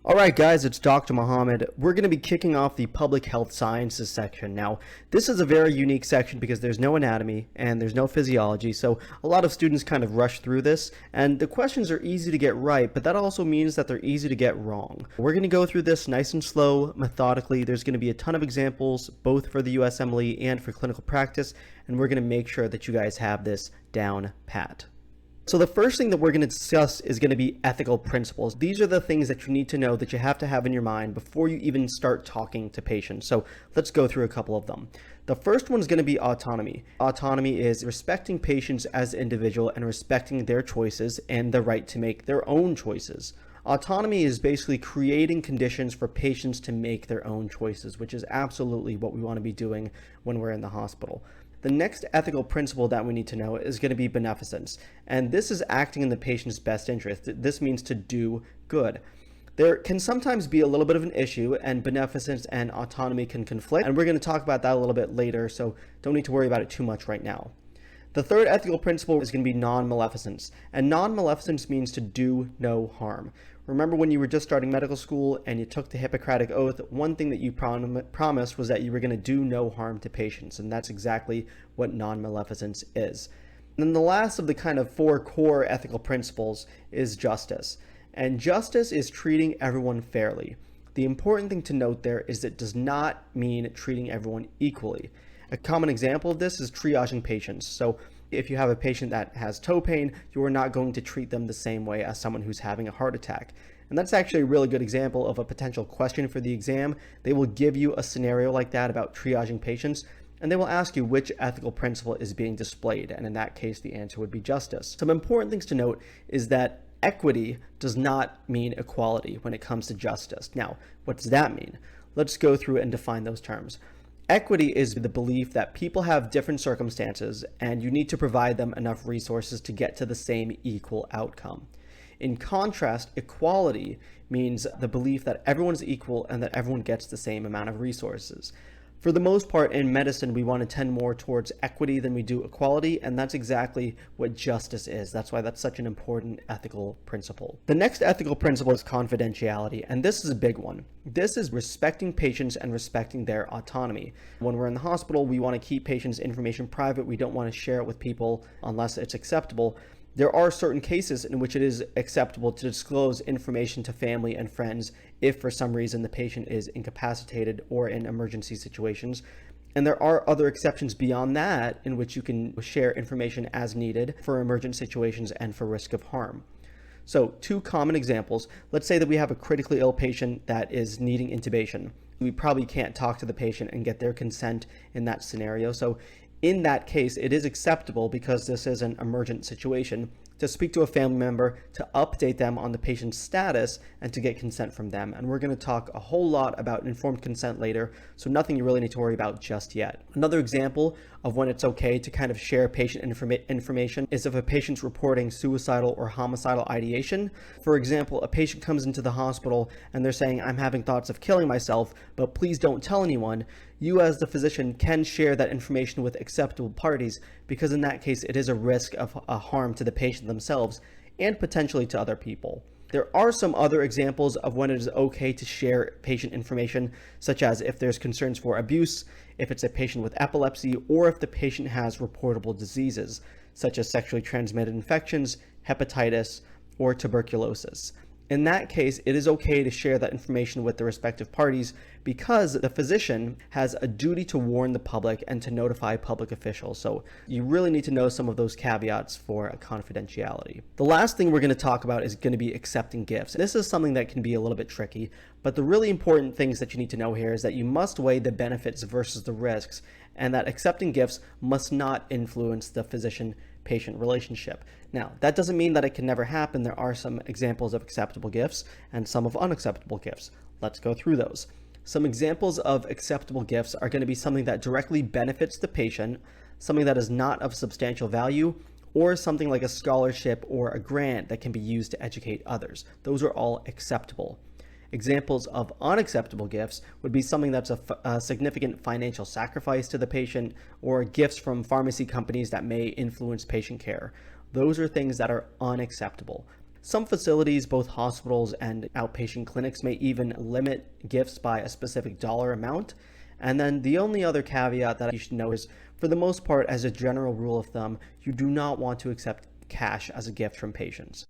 Alright guys, it's Dr. Mohammed. We're going to be kicking off the public health sciences section. Now, this is a very unique section because there's no anatomy and there's no physiology, so a lot of students kind of rush through this, and the questions are easy to get right, but that also means that they're easy to get wrong. We're going to go through this nice and slow, methodically. There's going to be a ton of examples, both for the USMLE and for clinical practice, and we're going to make sure that you guys have this down pat. So the first thing that we're going to discuss is going to be ethical principles. These are the things that you need to know that you have to have in your mind before you even start talking to patients. So let's go through a couple of them. The first one is going to be autonomy. Autonomy is respecting patients as individual and respecting their choices and the right to make their own choices. Autonomy is basically creating conditions for patients to make their own choices, which is absolutely what we want to be doing when we're in the hospital. The next ethical principle that we need to know is going to be beneficence, and this is acting in the patient's best interest. This means to do good. There can sometimes be a little bit of an issue, and beneficence and autonomy can conflict, and we're going to talk about that a little bit later, so don't need to worry about it too much right now. The third ethical principle is going to be non-maleficence, and non-maleficence means to do no harm. Remember when you were just starting medical school and you took the Hippocratic Oath, one thing that you promised was that you were going to do no harm to patients, and that's exactly what non-maleficence is. And then the last of the kind of four core ethical principles is justice, and justice is treating everyone fairly. The important thing to note there is it does not mean treating everyone equally. A common example of this is triaging patients. So if you have a patient that has toe pain, you are not going to treat them the same way as someone who's having a heart attack. And that's actually a really good example of a potential question for the exam. They will give you a scenario like that about triaging patients, and they will ask you which ethical principle is being displayed. And in that case, the answer would be justice. Some important things to note is that equity does not mean equality when it comes to justice. Now, what does that mean? Let's go through and define those terms. Equity is the belief that people have different circumstances and you need to provide them enough resources to get to the same equal outcome. In contrast, equality means the belief that everyone is equal and that everyone gets the same amount of resources. For the most part in medicine, we want to tend more towards equity than we do equality, and that's exactly what justice is. That's why that's such an important ethical principle. The next ethical principle is confidentiality, and this is a big one. This is respecting patients and respecting their autonomy. When we're in the hospital, we want to keep patients' information private. We don't want to share it with people unless it's acceptable. There are certain cases in which it is acceptable to disclose information to family and friends if for some reason the patient is incapacitated or in emergency situations. And there are other exceptions beyond that in which you can share information as needed for emergent situations and for risk of harm. So two common examples. Let's say that we have a critically ill patient that is needing intubation. We probably can't talk to the patient and get their consent in that scenario. So in that case, it is acceptable, because this is an emergent situation, to speak to a family member, to update them on the patient's status, and to get consent from them. And we're going to talk a whole lot about informed consent later, so nothing you really need to worry about just yet. Another example of when it's okay to kind of share patient information is if a patient's reporting suicidal or homicidal ideation. For example, a patient comes into the hospital and they're saying, "I'm having thoughts of killing myself, but please don't tell anyone." You as the physician can share that information with acceptable parties, because in that case it is a risk of a harm to the patient themselves and potentially to other people. There are some other examples of when it is okay to share patient information, such as if there's concerns for abuse, if it's a patient with epilepsy, or if the patient has reportable diseases, such as sexually transmitted infections, hepatitis, or tuberculosis. In that case, it is okay to share that information with the respective parties, because the physician has a duty to warn the public and to notify public officials. So you really need to know some of those caveats for confidentiality. The last thing we're going to talk about is going to be accepting gifts. This is something that can be a little bit tricky, but the really important things that you need to know here is that you must weigh the benefits versus the risks, and that accepting gifts must not influence the physician-patient relationship. Now, that doesn't mean that it can never happen. There are some examples of acceptable gifts and some of unacceptable gifts. Let's go through those. Some examples of acceptable gifts are going to be something that directly benefits the patient, something that is not of substantial value, or something like a scholarship or a grant that can be used to educate others. Those are all acceptable. Examples of unacceptable gifts would be something that's a significant financial sacrifice to the patient, or gifts from pharmacy companies that may influence patient care. Those are things that are unacceptable. Some facilities, both hospitals and outpatient clinics, may even limit gifts by a specific dollar amount. And then the only other caveat that you should know is, for the most part, as a general rule of thumb, you do not want to accept cash as a gift from patients.